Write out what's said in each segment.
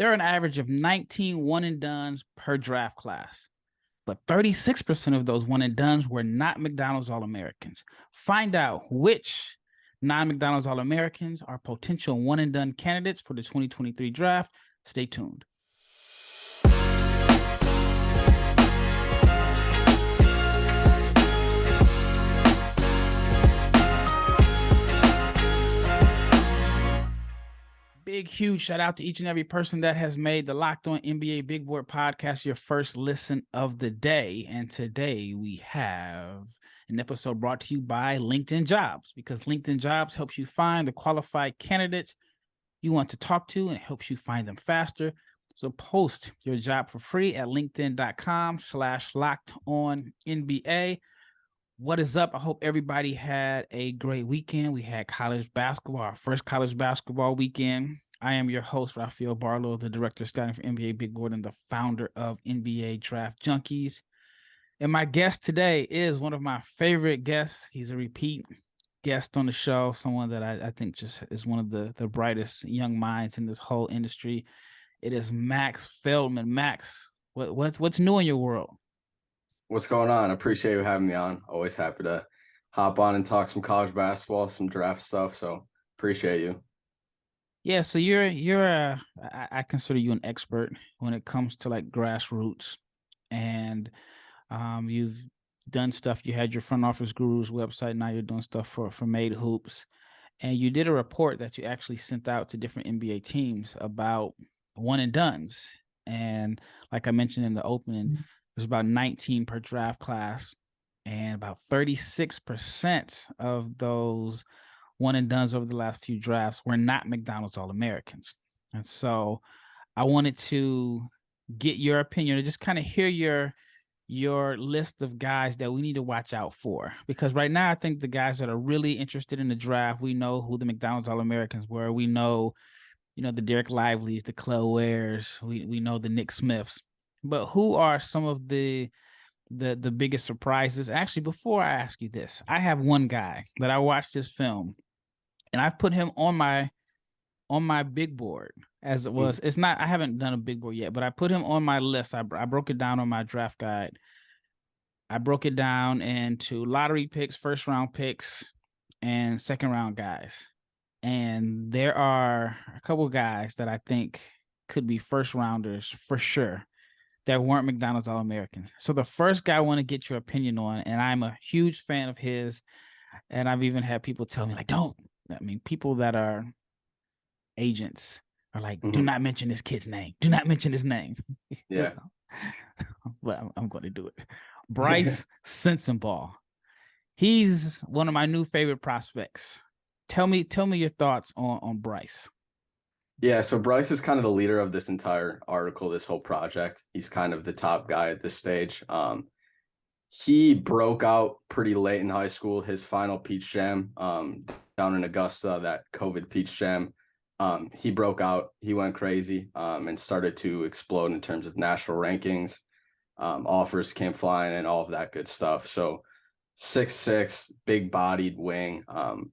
there are an average of 19 one-and-dones per draft class. But 36% of those one-and-dones were not McDonald's All-Americans. Find out which non-McDonald's All-Americans are potential one-and-done candidates for the 2023 draft. Stay tuned. Big, huge shout out to each and every person that has made the Locked On NBA Big Board podcast your first listen of the day. And today we have an episode brought to you by LinkedIn Jobs, because LinkedIn Jobs helps you find the qualified candidates you want to talk to and it helps you find them faster. So post your job for free at linkedin.com/lockedonnba. What is up? I hope everybody had a great weekend. We had college basketball, our first college basketball weekend. I am your host, Rafael Barlowe, the director of scouting for NBA Big Board and the founder of NBA Draft Junkies. And my guest today is one of my favorite guests. He's a repeat guest on the show, someone that I think just is one of the brightest young minds in this whole industry. It is Max Feldman. Max, what's new in your world? What's going on? I appreciate you having me on. Always happy to hop on and talk some college basketball, some draft stuff. So appreciate you. Yeah, so I consider you an expert when it comes to like grassroots, and you've done stuff. You had your Front Office Gurus website. Now you're doing stuff for MADE Hoops, and you did a report that you actually sent out to different NBA teams about one and dones. And like I mentioned in the opening, there's about 19 per draft class, and about 36% of those one and dones over the last few drafts were not McDonald's All-Americans. And so I wanted to get your opinion and just kind of hear your list of guys that we need to watch out for. Because right now, I think the guys that are really interested in the draft, we know who the McDonald's All-Americans were. We know, the Derek Lively's, the Chloe Wares. We know the Nick Smiths. But who are some of the biggest surprises? Actually, before I ask you this, I have one guy that I watched this film, and I've put him on my big board as it was. It's not, I haven't done a big board yet, but I put him on my list. I broke it down on my draft guide. I broke it down into lottery picks, first round picks, and second round guys. And there are a couple guys that I think could be first rounders for sure that weren't McDonald's All-Americans. So the first guy I want to get your opinion on, and I'm a huge fan of his, and I've even had people tell me, like, people that are agents are like, do not mention this kid's name. Do not mention his name. Yeah. But I'm going to do it. Bryce Sensabaugh. He's one of my new favorite prospects. Tell me your thoughts on Bryce. Yeah, so Bryce is kind of the leader of this entire article, this whole project. He's kind of the top guy at this stage. He broke out pretty late in high school. His final Peach Jam down in Augusta, that COVID Peach Jam, he broke out. He went crazy and started to explode in terms of national rankings. Offers came flying and all of that good stuff. So 6'6", big-bodied wing,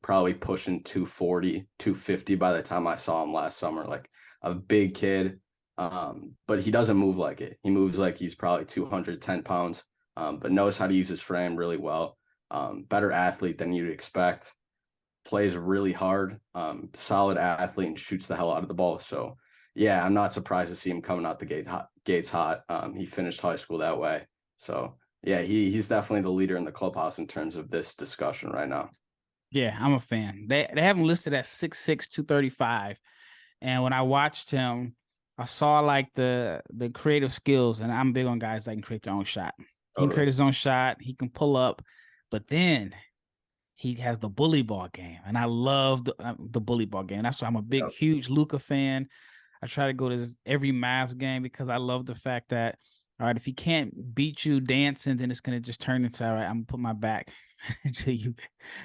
probably pushing 240, 250 by the time I saw him last summer. Like a big kid, but he doesn't move like it. He moves like he's probably 210 pounds, but knows how to use his frame really well. Better athlete than you'd expect. Plays really hard, solid athlete, and shoots the hell out of the ball. So, yeah, I'm not surprised to see him coming out the gates hot. He finished high school that way. So, yeah, he's definitely the leader in the clubhouse in terms of this discussion right now. Yeah, I'm a fan. They have him listed at 6'6", 235. And when I watched him, I saw like the creative skills, and I'm big on guys that can create their own shot. He can create his own shot. He can pull up, but then he has the bully ball game, and I love the bully ball game. That's why I'm a big, huge Luka fan. I try to go to every Mavs game because I love the fact that, all right, if he can't beat you dancing, then it's going to just turn into, all right, I'm going to put my back to you.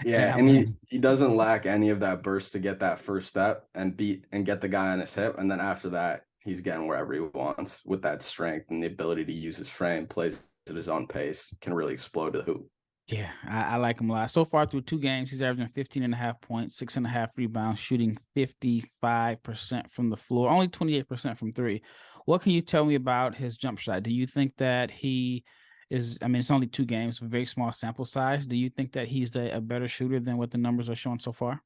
Yeah, and he doesn't lack any of that burst to get that first step and get the guy on his hip. And then after that, he's getting wherever he wants with that strength and the ability to use his frame, plays at his own pace, can really explode to the hoop. Yeah, I like him a lot. So far through 2 games, he's averaging 15.5 points, 6.5 rebounds, shooting 55% from the floor, only 28% from three. What can you tell me about his jump shot? Do you think that he is, I mean, it's only 2 games, a very small sample size. Do you think that he's a better shooter than what the numbers are showing so far?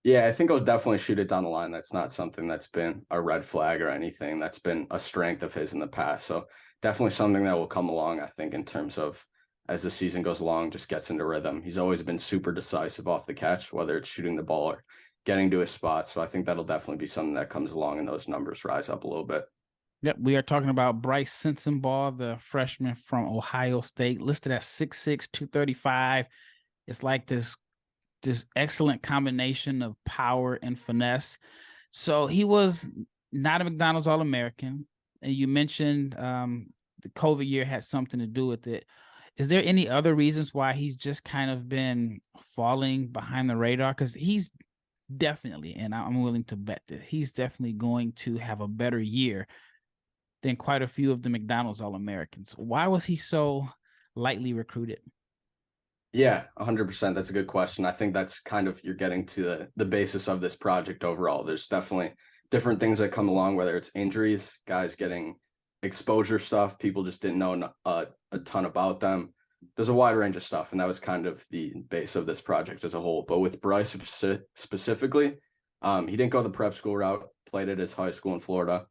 Yeah, I think I'll definitely shoot it down the line. That's not something that's been a red flag or anything. That's been a strength of his in the past. So definitely something that will come along, I think, in terms of as the season goes along, just gets into rhythm. He's always been super decisive off the catch, whether it's shooting the ball or getting to his spot. So I think that'll definitely be something that comes along and those numbers rise up a little bit. Yep, we are talking about Bryce Sensabaugh, the freshman from Ohio State, listed at 6'6", 235. It's like this excellent combination of power and finesse. So he was not a McDonald's All-American. And you mentioned the COVID year had something to do with it. Is there any other reasons why he's just kind of been falling behind the radar? Because he's definitely, and I'm willing to bet that he's definitely going to have a better year than quite a few of the McDonald's All-Americans. Why was he so lightly recruited? Yeah, 100%. That's a good question. I think that's kind of you're getting to the basis of this project overall. There's definitely different things that come along, whether it's injuries, guys getting exposure stuff, people just didn't know a ton about them. There's a wide range of stuff, and that was kind of the base of this project as a whole. But with Bryce specifically, he didn't go the prep school route, played at his high school in Florida.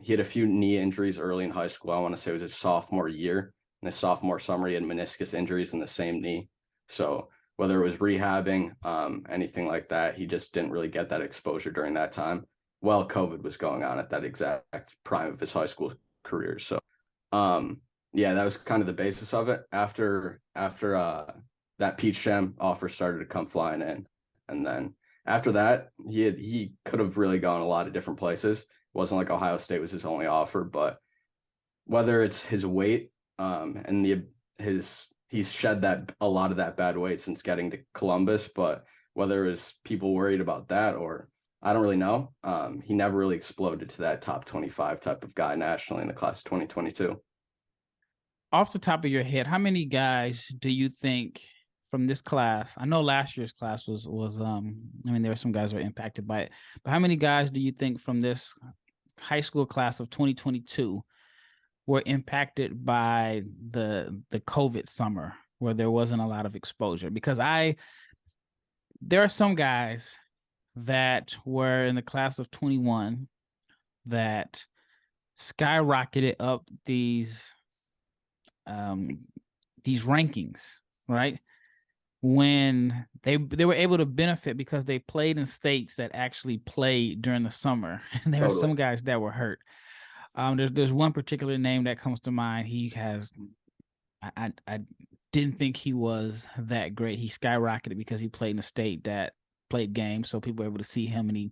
He had a few knee injuries early in high school. I want to say it was his sophomore year. In his sophomore summer, he had meniscus injuries in the same knee. So whether it was rehabbing, anything like that, he just didn't really get that exposure during that time while COVID was going on at that exact prime of his high school career. So, yeah, that was kind of the basis of it. After that Peach Jam offer started to come flying in, and then after that, he could have really gone a lot of different places. It wasn't like Ohio State was his only offer, but whether it's his weight and he's shed that a lot of that bad weight since getting to Columbus, but whether it was people worried about that or I don't really know. He never really exploded to that top 25 type of guy nationally in the class of 2022. Off the top of your head, how many guys do you think from this class? I know last year's class was I mean there were some guys who were impacted by it, but how many guys do you think from this high school class of 2022 were impacted by the COVID summer where there wasn't a lot of exposure? Because there are some guys that were in the class of 21 that skyrocketed up these rankings, right? When they were able to benefit because they played in states that actually played during the summer. And there are some guys that were hurt. There's one particular name that comes to mind. He has I didn't think he was that great. He skyrocketed because he played in a state that played games, so people were able to see him.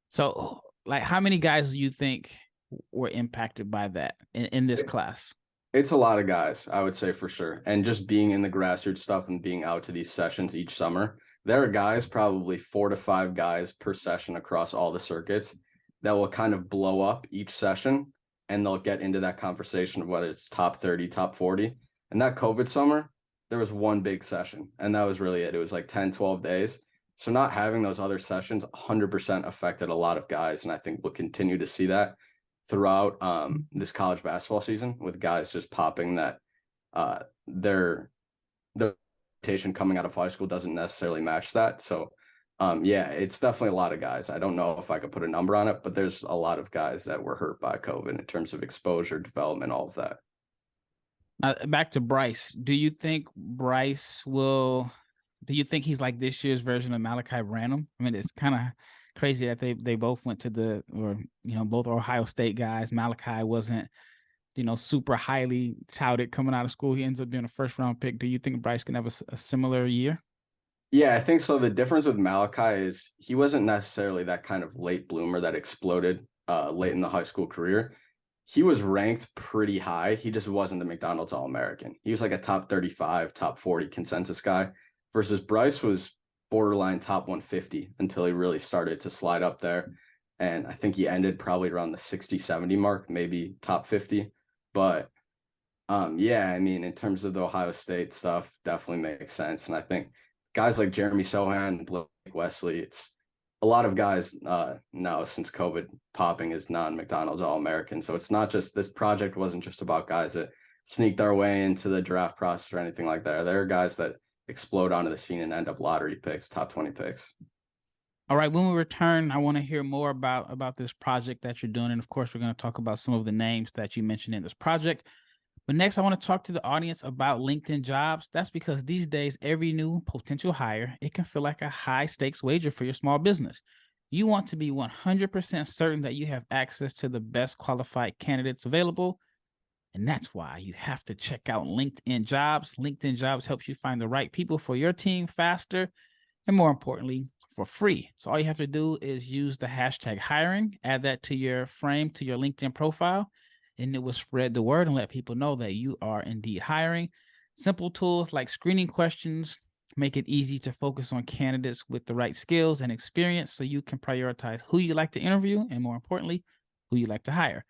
So like, how many guys do you think were impacted by that in this class? It's a lot of guys, I would say for sure. And just being in the grassroots stuff and being out to these sessions each summer, there are guys, probably 4 to 5 guys per session across all the circuits that will kind of blow up each session and they'll get into that conversation of whether it's top 30, top 40. And that COVID summer, there was one big session and that was really it. It was like 10, 12 days. So not having those other sessions 100% affected a lot of guys. And I think we'll continue to see that throughout this college basketball season with guys just popping that their reputation coming out of high school doesn't necessarily match that. So yeah, it's definitely a lot of guys. I don't know if I could put a number on it, but there's a lot of guys that were hurt by COVID in terms of exposure, development, all of that. Back to Bryce. Do you think he's like this year's version of Malachi Branham? I mean, it's kind of crazy that they both went to both Ohio State guys. Malachi wasn't, super highly touted coming out of school. He ends up being a first round pick. Do you think Bryce can have a similar year? Yeah, I think so. The difference with Malachi is he wasn't necessarily that kind of late bloomer that exploded late in the high school career. He was ranked pretty high. He just wasn't the McDonald's All-American. He was like a top 35, top 40 consensus guy versus Bryce was borderline top 150 until he really started to slide up there. And I think he ended probably around the 60, 70 mark, maybe top 50. But Yeah, I mean, in terms of the Ohio State stuff, definitely makes sense. And I think guys like Jeremy Sohan, Blake Wesley, it's a lot of guys now since COVID popping is non-McDonald's All-American. So it's not just this project wasn't just about guys that sneaked our way into the draft process or anything like that. There are guys that explode onto the scene and end up lottery picks, top 20 picks. All right, when we return, I want to hear more about this project that you're doing. And of course, we're going to talk about some of the names that you mentioned in this project. But next, I want to talk to the audience about LinkedIn Jobs. That's because these days, every new potential hire, it can feel like a high stakes wager for your small business. You want to be 100% certain that you have access to the best qualified candidates available. And that's why you have to check out LinkedIn Jobs. LinkedIn Jobs helps you find the right people for your team faster and, more importantly, for free. So all you have to do is use the hashtag hiring, add that to your frame, to your LinkedIn profile, and it will spread the word and let people know that you are indeed hiring. Simple tools like screening questions make it easy to focus on candidates with the right skills and experience so you can prioritize who you like to interview and, more importantly, who you like to hire.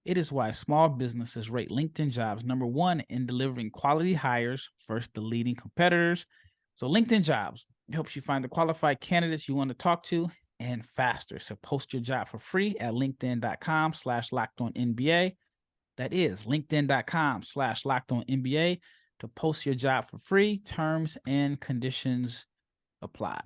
It is why small businesses rate LinkedIn Jobs #1 in delivering quality hires versus the leading competitors. So LinkedIn Jobs helps you find the qualified candidates you want to talk to and faster. So post your job for free at linkedin.com/lockedonnba. That is linkedin.com/lockedonnba to post your job for free. Terms and conditions apply.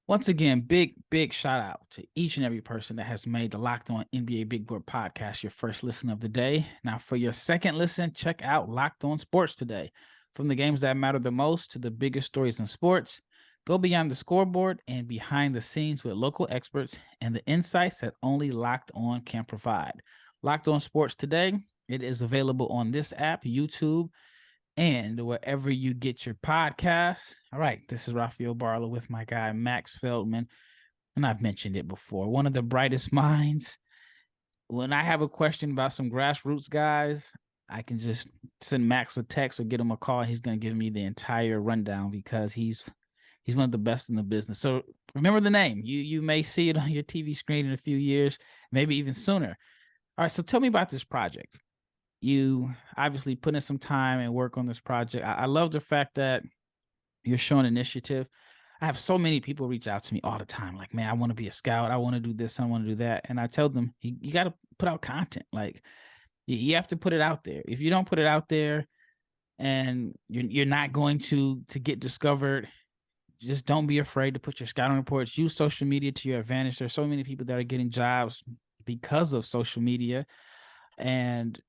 Once again, big shout out to each and every person that has made the Locked On NBA Big Board podcast your first listen of the day. Now, for your second listen, check out Locked On Sports Today. From the games that matter the most to the biggest stories in sports, go beyond the scoreboard and behind the scenes with local experts and the insights that only Locked On can provide. Locked On Sports Today, it is available on this app, YouTube, and wherever you get your podcasts. All right, this is Rafael Barlowe with my guy, Max Feldman. And I've mentioned it before, one of the brightest minds. When I have a question about some grassroots guys, I can just send Max a text or get him a call. He's going to give me the entire rundown because he's one of the best in the business. So remember the name. You may see it on your TV screen in a few years, maybe even sooner. All right, so tell me about this project. You obviously put in some time and work on this project. I love the fact that you're showing initiative. I have so many people reach out to me all the time, like, man, I want to be a scout. I want to do this. I want to do that. And I tell them, you got to put out content. Like, you have to put it out there. If you don't put it out there and you're not going to get discovered, just don't be afraid to put your scouting reports. Use social media to your advantage. There's so many people that are getting jobs because of social media. And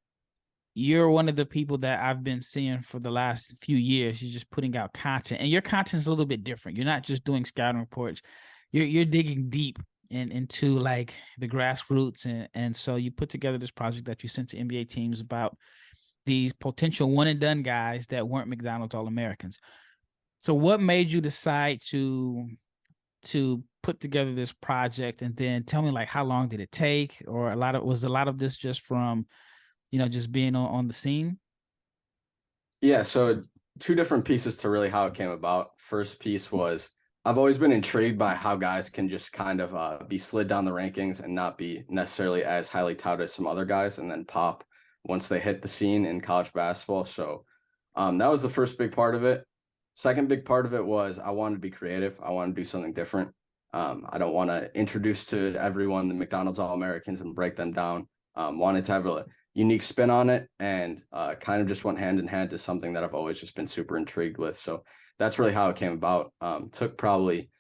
you're one of the people that I've been seeing for the last few years. You're just putting out content, and your content is a little bit different. You're not just doing scouting reports. You're digging deep into like the grassroots, and so you put together this project that you sent to NBA teams about these potential one and done guys that weren't McDonald's All-Americans. So what made you decide to put together this project, and then tell me, like, how long did it take, or was a lot of this just from just being on the scene? Yeah, so two different pieces to really how it came about. First piece was I've always been intrigued by how guys can just kind of be slid down the rankings and not be necessarily as highly touted as some other guys and then pop once they hit the scene in college basketball. So that was the first big part of it. Second big part of it was I wanted to be creative. I wanted to do something different. I don't want to introduce to everyone the McDonald's All-Americans and break them down. Wanted to have a unique spin on it, and kind of just went hand in hand to something that I've always just been super intrigued with. So that's really how it came about. Took probably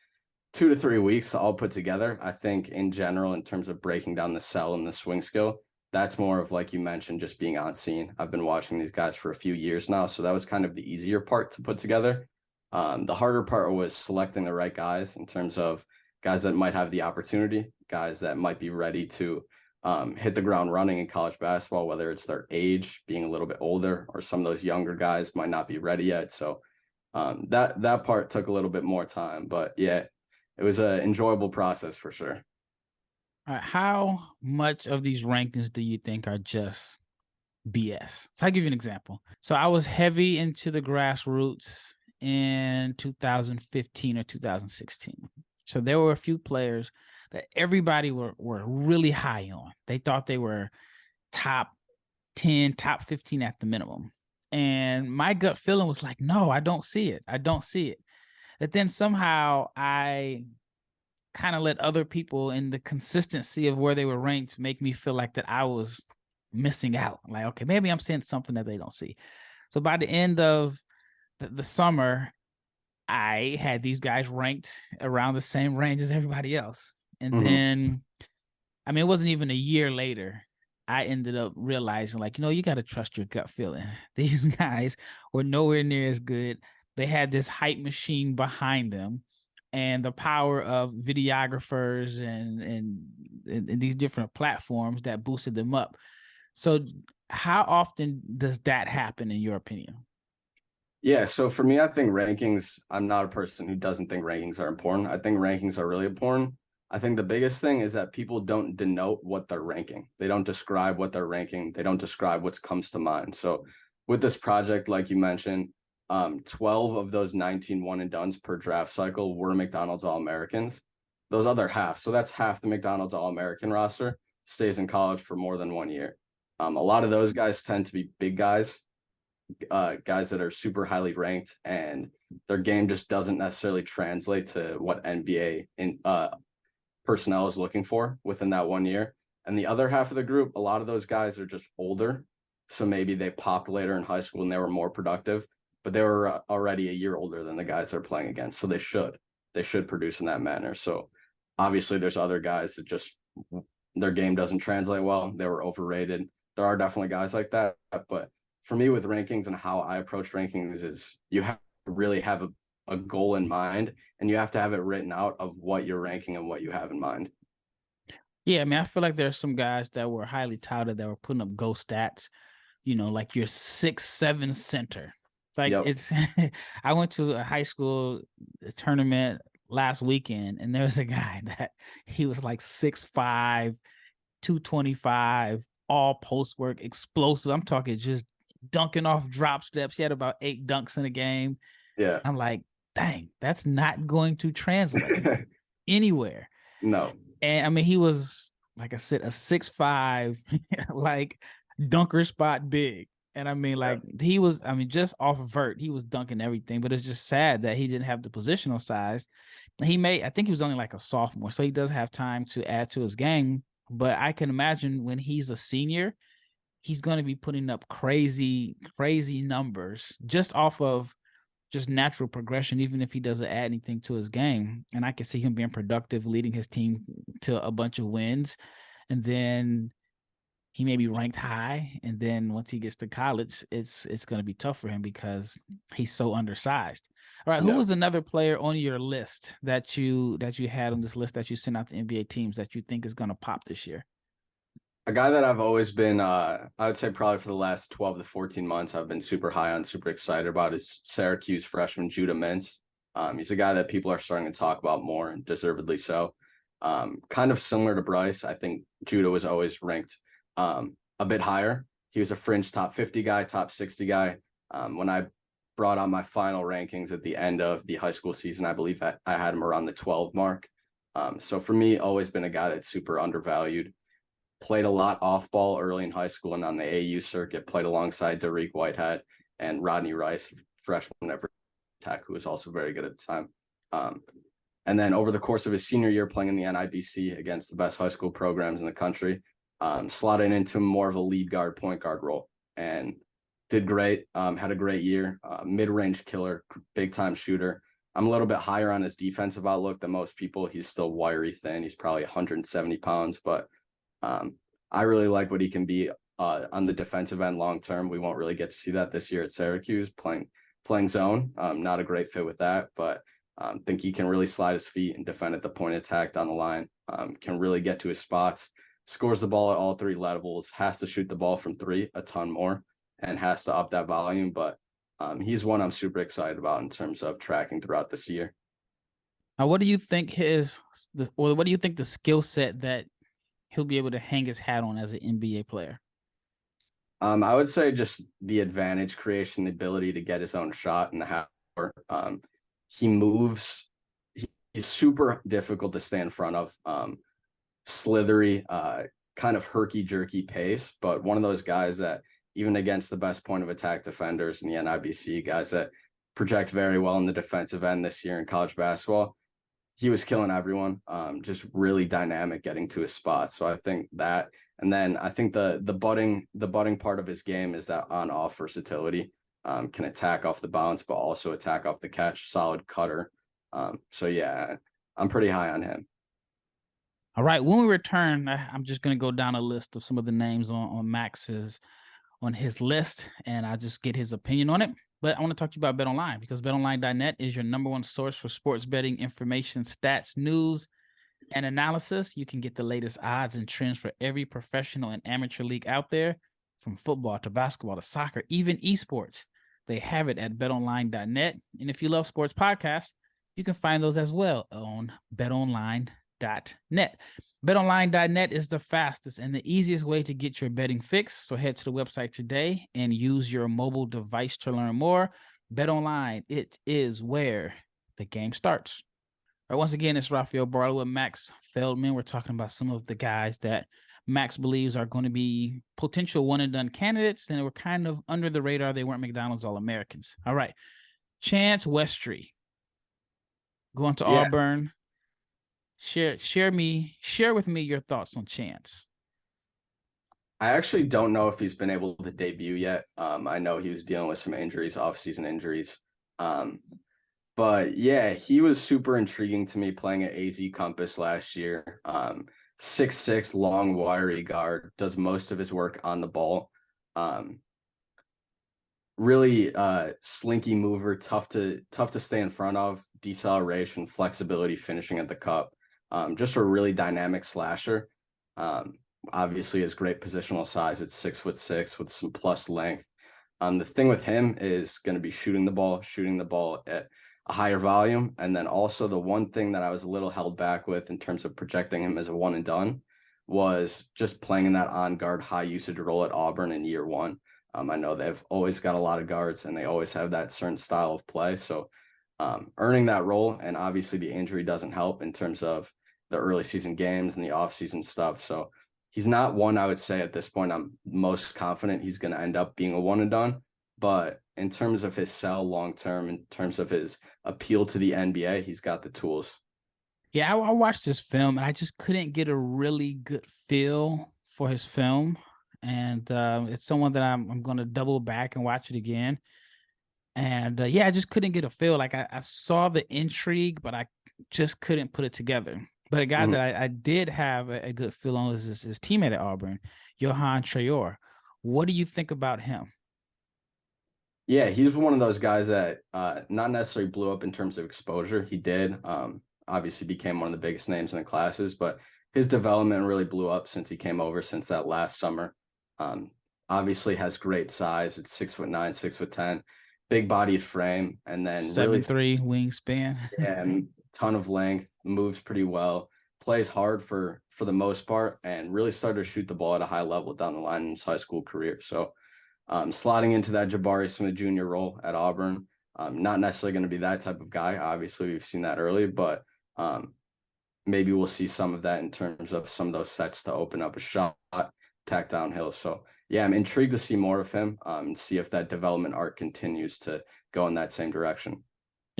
2 to 3 weeks to all put together. I think in general, in terms of breaking down the sell and the swing skill, that's more of, like you mentioned, just being on scene. I've been watching these guys for a few years now, so that was kind of the easier part to put together. The harder part was selecting the right guys in terms of guys that might have the opportunity, guys that might be ready to hit the ground running in college basketball, whether it's their age, being a little bit older, or some of those younger guys might not be ready yet. So that part took a little bit more time, but yeah, it was an enjoyable process for sure. All right, how much of these rankings do you think are just BS? So I'll give you an example. So I was heavy into the grassroots in 2015 or 2016. So there were a few players that everybody were really high on. They thought they were top 10, top 15 at the minimum. And my gut feeling was like, no, I don't see it. I don't see it. But then somehow I kind of let other people in the consistency of where they were ranked make me feel like that I was missing out. Like, okay, maybe I'm seeing something that they don't see. So by the end of the summer, I had these guys ranked around the same range as everybody else. And then, I mean, it wasn't even a year later, I ended up realizing, like, you got to trust your gut feeling. These guys were nowhere near as good. They had this hype machine behind them, and the power of videographers and these different platforms that boosted them up. So, how often does that happen, in your opinion? Yeah, so for me, I think rankings, I'm not a person who doesn't think rankings are important. I think rankings are really important. I think the biggest thing is that people don't denote what they're ranking. They don't describe what they're ranking. They don't describe what comes to mind. So with this project, like you mentioned, 12 of those 19 one and dones per draft cycle were McDonald's All-Americans. Those other half, so that's half the McDonald's All-American roster, stays in college for more than 1 year. A lot of those guys tend to be big guys, guys that are super highly ranked, and their game just doesn't necessarily translate to what NBA personnel is looking for within that 1 year. And the other half of the group, a lot of those guys are just older. So maybe they popped later in high school and they were more productive, but they were already a year older than the guys they're playing against. So they should produce in that manner. So obviously there's other guys that just their game doesn't translate well. They were overrated. There are definitely guys like that, but for me with rankings and how I approach rankings is you have to really have a goal in mind, and you have to have it written out of what you're ranking and what you have in mind. Yeah, I mean, I feel like there's some guys that were highly touted that were putting up ghost stats, like your 6'7" center. It's like Yep. it's I went to a high school tournament last weekend, and there was a guy that he was like 6'5", 225, all post work, explosive. I'm talking just dunking off drop steps. He had about 8 dunks in a game. Yeah. I'm like, dang, that's not going to translate anywhere. No. And I mean, he was, like I said, a 6'5", like dunker spot big. And I mean, like he was, I mean, just off vert, he was dunking everything. But it's just sad that he didn't have the positional size. I think he was only like a sophomore, so he does have time to add to his game. But I can imagine when he's a senior, he's going to be putting up crazy, crazy numbers just off of just natural progression, even if he doesn't add anything to his game. And I can see him being productive, leading his team to a bunch of wins. And then he may be ranked high. And then once he gets to college, it's going to be tough for him because he's so undersized. All right. Who was another player on your list that you had on this list that you sent out to NBA teams that you think is going to pop this year? A guy that I've always been, I would say probably for the last 12 to 14 months, I've been super high on, super excited about is Syracuse freshman Judah Mintz. He's a guy that people are starting to talk about more, and deservedly so. Kind of similar to Bryce, I think Judah was always ranked a bit higher. He was a fringe top 50 guy, top 60 guy. When I brought on my final rankings at the end of the high school season, I believe I had him around the 12 mark. So for me, always been a guy that's super undervalued. Played a lot off ball early in high school and on the AU circuit, played alongside Dariq Whitehead and Rodney Rice, freshman at Tech, who was also very good at the time. And then over the course of his senior year, playing in the NIBC against the best high school programs in the country, slotted into more of a lead guard, point guard role, and did great. Had a great year, mid-range killer, big-time shooter. I'm a little bit higher on his defensive outlook than most people. He's still wiry thin. He's probably 170 pounds, but I really like what he can be on the defensive end long term. We won't really get to see that this year at Syracuse, playing zone. Not a great fit with that, but think he can really slide his feet and defend at the point attack down the line. Can really get to his spots, scores the ball at all 3 levels, has to shoot the ball from 3 a ton more, and has to up that volume. But he's one I'm super excited about in terms of tracking throughout this year. Now, what do you think what do you think the skill set that he'll be able to hang his hat on as an NBA player? I would say just the advantage creation, the ability to get his own shot in the half court. He moves. He's super difficult to stay in front of. Slithery, kind of herky-jerky pace, but one of those guys that even against the best point of attack defenders in the NIBC, guys that project very well in the defensive end this year in college basketball. He was killing everyone, just really dynamic getting to his spot. So I think that, and then I think the budding part of his game is that on-off versatility. Can attack off the bounce, but also attack off the catch, solid cutter. So yeah, I'm pretty high on him. All right, when we return, I'm just going to go down a list of some of the names on his list, and I'll just get his opinion on it. But I want to talk to you about BetOnline, because BetOnline.net is your number one source for sports betting information, stats, news, and analysis. You can get the latest odds and trends for every professional and amateur league out there, from football to basketball to soccer, even esports. They have it at betonline.net. And if you love sports podcasts, you can find those as well on betonline.net. BetOnline.net is the fastest and the easiest way to get your betting fix. So head to the website today and use your mobile device to learn more. BetOnline, it is where the game starts. All right, once again, it's Rafael Barlowe with Max Feldman. We're talking about some of the guys that Max believes are going to be potential one-and-done candidates, and they were kind of under the radar. They weren't McDonald's All-Americans. All right. Chance Westry going to Auburn. Share with me your thoughts on Chance. I actually don't know if he's been able to debut yet. I know he was dealing with some injuries, off-season injuries. But yeah, he was super intriguing to me playing at AZ Compass last year. 6'6", long, wiry guard, does most of his work on the ball. Really slinky mover, tough to stay in front of, deceleration, flexibility, finishing at the cup. Just a really dynamic slasher. Obviously has great positional size at 6'6" with some plus length. The thing with him is going to be shooting the ball at a higher volume. And then also the one thing that I was a little held back with in terms of projecting him as a one and done was just playing in that on guard high usage role at Auburn in year one. I know they've always got a lot of guards and they always have that certain style of play. So earning that role, and obviously the injury doesn't help in terms of the early season games and the off season stuff. So he's not one I would say at this point I'm most confident he's going to end up being a one and done. But in terms of his sell long term, in terms of his appeal to the NBA, he's got the tools. Yeah, I watched this film and I just couldn't get a really good feel for his film. And it's someone that I'm going to double back and watch it again. And yeah, I just couldn't get a feel. Like I saw the intrigue, but I just couldn't put it together. But a guy that I did have a good feel on is his teammate at Auburn, Johan Traore. What do you think about him? Yeah, he's one of those guys that not necessarily blew up in terms of exposure. He did. Obviously became one of the biggest names in the classes, but his development really blew up since he came over since that last summer. Obviously has great size. It's 6'9", 6'10", big bodied frame, and then 7'3" wingspan. And ton of length, moves pretty well, plays hard for the most part, and really started to shoot the ball at a high level down the line in his high school career. So slotting into that Jabari Smith Jr. role at Auburn, not necessarily going to be that type of guy. Obviously, we've seen that early, but maybe we'll see some of that in terms of some of those sets to open up a shot, tack downhill. So yeah, I'm intrigued to see more of him and see if that development arc continues to go in that same direction.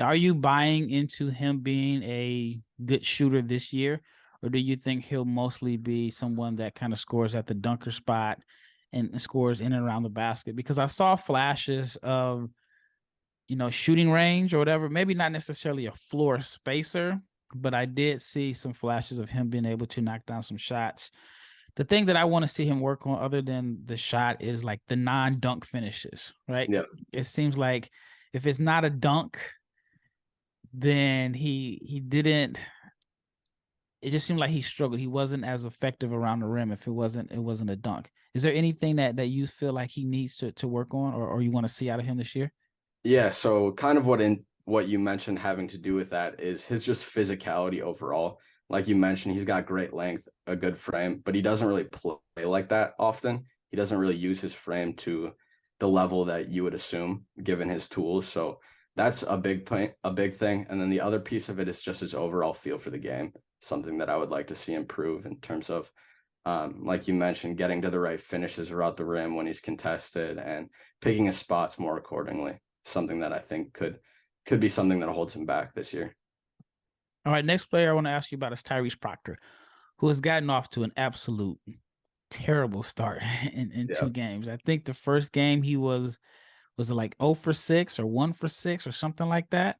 Are you buying into him being a good shooter this year, or do you think he'll mostly be someone that kind of scores at the dunker spot and scores in and around the basket? Because I saw flashes of, shooting range or whatever, maybe not necessarily a floor spacer, but I did see some flashes of him being able to knock down some shots. The thing that I want to see him work on other than the shot is like the non-dunk finishes, right? Yeah. It seems like if it's not a dunk, then he didn't. It just seemed like he struggled. He wasn't as effective around the rim if it wasn't a dunk. Is there anything that you feel like he needs to work on or you want to see out of him this year? Yeah, so kind of what you mentioned having to do with that is his just physicality overall. Like you mentioned, he's got great length, a good frame, but he doesn't really play like that often. He doesn't really use his frame to the level that you would assume given his tools. So that's a big thing. And then the other piece of it is just his overall feel for the game, something that I would like to see improve in terms of Like you mentioned, getting to the right finishes around the rim when he's contested and picking his spots more accordingly. Something that I think could be something that holds him back this year. All right, next player I want to ask you about is Tyrese Proctor, who has gotten off to an absolute terrible start in Yeah. 2 games. I think the first game he was it like 0 for 6 or 1 for 6 or something like that.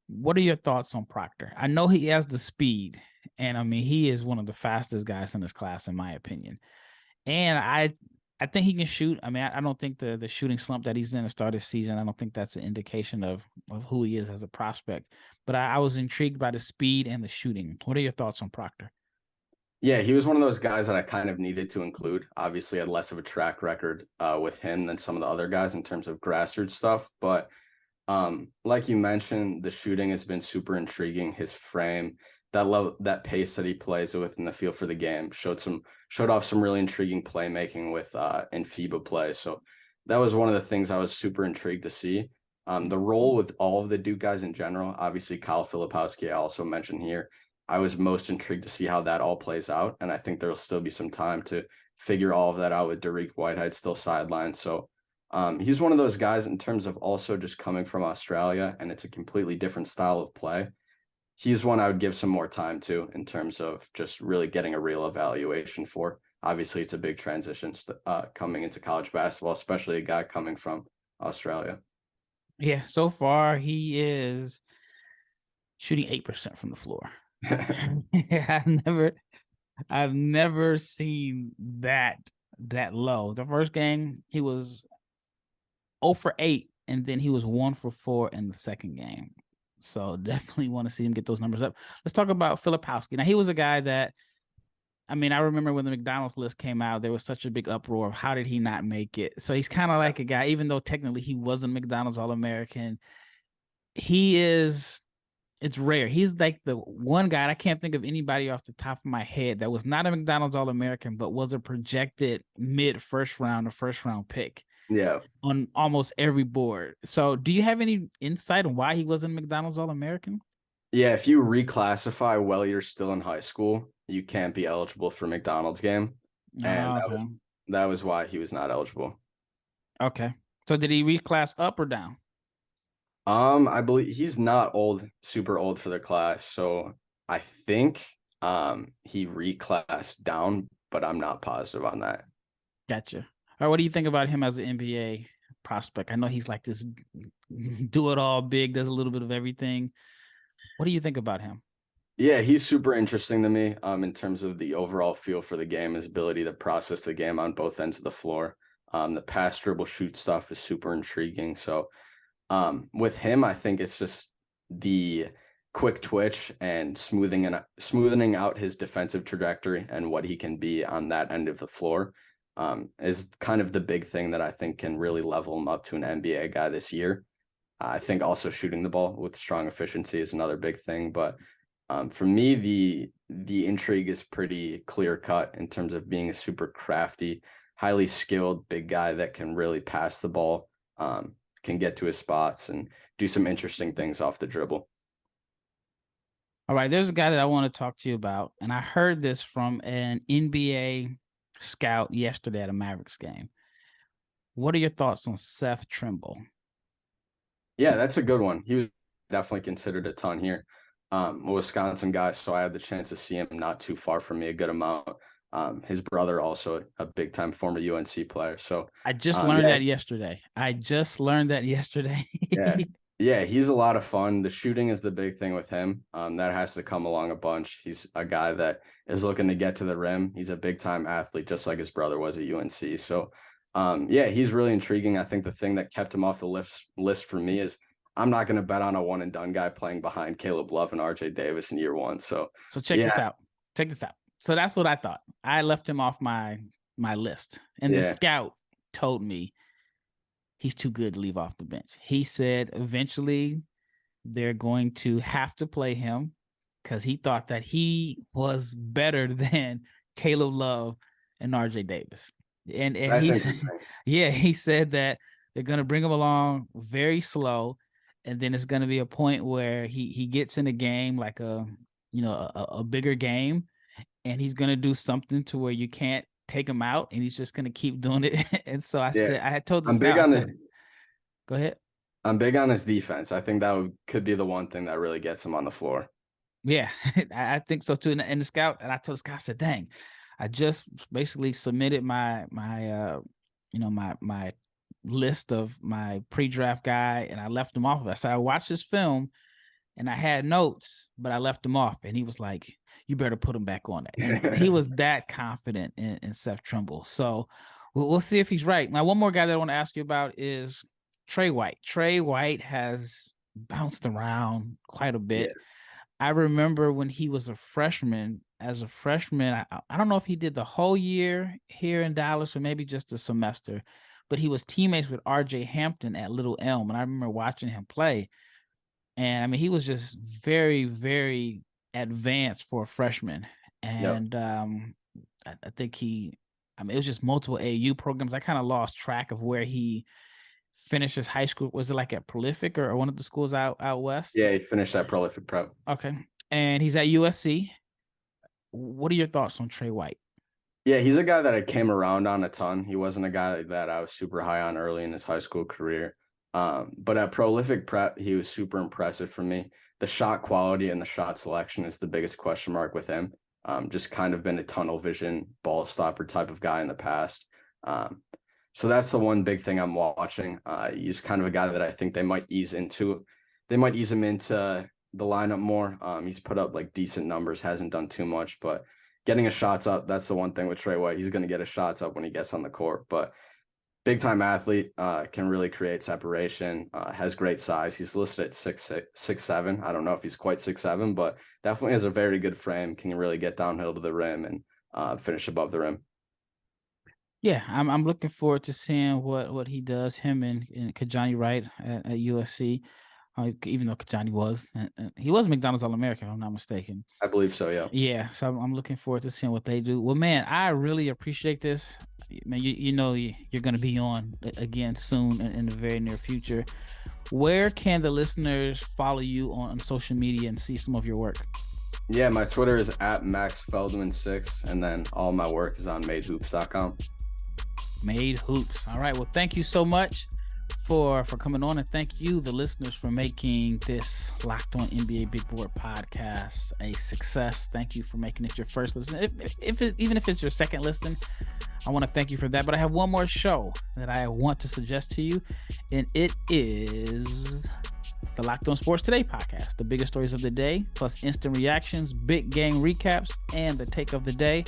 What are your thoughts on Proctor? I know he has the speed, and I mean he is one of the fastest guys in his class, in my opinion. And I think he can shoot. I mean, I don't think the shooting slump that he's in to start this season, I don't think that's an indication of who he is as a prospect. But I was intrigued by the speed and the shooting. What are your thoughts on Proctor? Yeah, he was one of those guys that I kind of needed to include. Obviously, had less of a track record with him than some of the other guys in terms of grassroots stuff. But like you mentioned, the shooting has been super intriguing. His frame, that level, that pace that he plays with in the field for the game showed off some really intriguing playmaking with in FIBA play. So that was one of the things I was super intrigued to see. The role with all of the Duke guys in general, obviously Kyle Filipowski, I also mentioned here. I was most intrigued to see how that all plays out, and I think there will still be some time to figure all of that out with Dariq Whitehead still sidelined. So he's one of those guys in terms of also just coming from Australia, and it's a completely different style of play. He's one I would give some more time to in terms of just really getting a real evaluation for. Obviously, it's a big transition coming into college basketball, especially a guy coming from Australia. Yeah, so far he is shooting 8% from the floor. Yeah, I've never seen that low. The first game he was 0 for 8, and then he was 1 for 4 in the second game. So definitely want to see him get those numbers up. Let's talk about Filipowski. Now he was a guy that, I mean, I remember when the McDonald's list came out, there was such a big uproar of how did he not make it. So he's kind of like a guy, even though technically he wasn't McDonald's All-American, he is, it's rare. He's like the one guy, I can't think of anybody off the top of my head that was not a McDonald's All-American, but was a projected mid first round or first round pick Yeah. on almost every board. So do you have any insight on why he wasn't McDonald's All-American? Yeah, if you reclassify while you're still in high school, you can't be eligible for McDonald's game. And Oh, okay. that was why he was not eligible. Okay. So did he reclass up or down? I believe he's not old, super old for the class. So I think he reclassed down, but I'm not positive on that. Gotcha. All right, what do you think about him as an NBA prospect? I know he's like this do it all big, does a little bit of everything. What do you think about him? Yeah, he's super interesting to me in terms of the overall feel for the game, his ability to process the game on both ends of the floor. The pass dribble shoot stuff is super intriguing. So with him, I think it's just the quick twitch and smoothing out his defensive trajectory and what he can be on that end of the floor is kind of the big thing that I think can really level him up to an NBA guy this year. I think also shooting the ball with strong efficiency is another big thing, but for me, the intrigue is pretty clear cut in terms of being a super crafty, highly skilled big guy that can really pass the ball, can get to his spots and do some interesting things off the dribble. All right, there's a guy that I want to talk to you about, and I heard this from an NBA scout yesterday at a Mavericks game. What are your thoughts on Seth Trimble? Yeah, that's a good one. He was definitely considered a ton here. A Wisconsin guy, so I had the chance to see him not too far from me a good amount. His brother also a big time former UNC player. So I just learned that yesterday. yeah, yeah, he's a lot of fun. The shooting is the big thing with him. That has to come along a bunch. He's a guy that is looking to get to the rim. He's a big time athlete, just like his brother was at UNC. So, yeah, he's really intriguing. I think the thing that kept him off the list for me is I'm not going to bet on a one and done guy playing behind Caleb Love and RJ Davis in year one. So check this out. Check this out. So that's what I thought. I left him off my list, and the scout told me he's too good to leave off the bench. He said eventually they're going to have to play him because he thought that he was better than Caleb Love and RJ Davis. And he's he said that they're going to bring him along very slow, and then it's going to be a point where he gets in a game like a bigger game, and he's gonna do something to where you can't take him out, and he's just gonna keep doing it. And so I said, I had told this guy, go ahead. I'm big on his defense. I think that could be the one thing that really gets him on the floor. Yeah, I think so too. And the scout, and I told this guy, I said, dang, I just basically submitted my list of my pre-draft guy, and I left him off of it. I said, I watched this film and I had notes, but I left him off. And he was like, you better put him back on it. And he was that confident in Seth Trimble. So we'll see if he's right. Now, one more guy that I want to ask you about is Trey White. Trey White has bounced around quite a bit. Yeah. I remember when he was a freshman. As a freshman, I don't know if he did the whole year here in Dallas or maybe just a semester, but he was teammates with R.J. Hampton at Little Elm, and I remember watching him play. And I mean, he was just very, very advanced for a freshman. And I think it was just multiple AU programs. I kind of lost track of where he finished his high school. Was it like at Prolific or one of the schools out west? Yeah, he finished at Prolific Prep. Okay. And he's at USC. What are your thoughts on Trey White? Yeah, he's a guy that I came around on a ton. He wasn't a guy that I was super high on early in his high school career. But at Prolific Prep, he was super impressive for me. The shot quality and the shot selection is the biggest question mark with him. Just kind of been a tunnel vision ball stopper type of guy in the past. So that's the one big thing I'm watching. He's kind of a guy that I think they might ease him into the lineup more. He's put up like decent numbers, hasn't done too much, but getting his shots up, that's the one thing with Trey White. He's going to get his shots up when he gets on the court, but big time athlete, can really create separation, has great size. He's listed at 6'7". I don't know if he's quite 6'7", but definitely has a very good frame, can really get downhill to the rim and finish above the rim. Yeah, I'm looking forward to seeing what he does, him and Kajani Wright at USC. Even though Kajani he was McDonald's All-American, if I'm not mistaken. I believe so, yeah. Yeah, so I'm looking forward to seeing what they do. Well, man, I really appreciate this. Man, you know you're going to be on again soon in the very near future. Where can the listeners follow you on social media and see some of your work? Yeah, my Twitter is at MaxFeldman6, and then all my work is on MadeHoops.com. Made Hoops. All right, well, thank you so much for coming on, and thank you, the listeners, for making this Locked On NBA Big Board podcast a success. Thank you for making it your first listen. Even if it's your second listen, I want to thank you for that. But I have one more show that I want to suggest to you, and it is the Locked On Sports Today podcast. The biggest stories of the day, plus instant reactions, big game recaps, and the take of the day.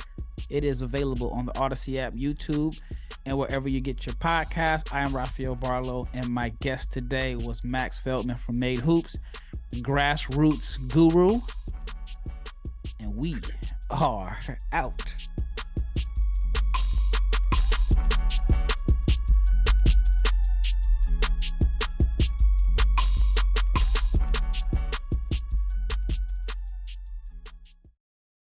It is available on the Odyssey app, YouTube, and wherever you get your podcast. I am Rafael Barlowe, and my guest today was Max Feldman from MADE Hoops, grassroots guru. And we are out.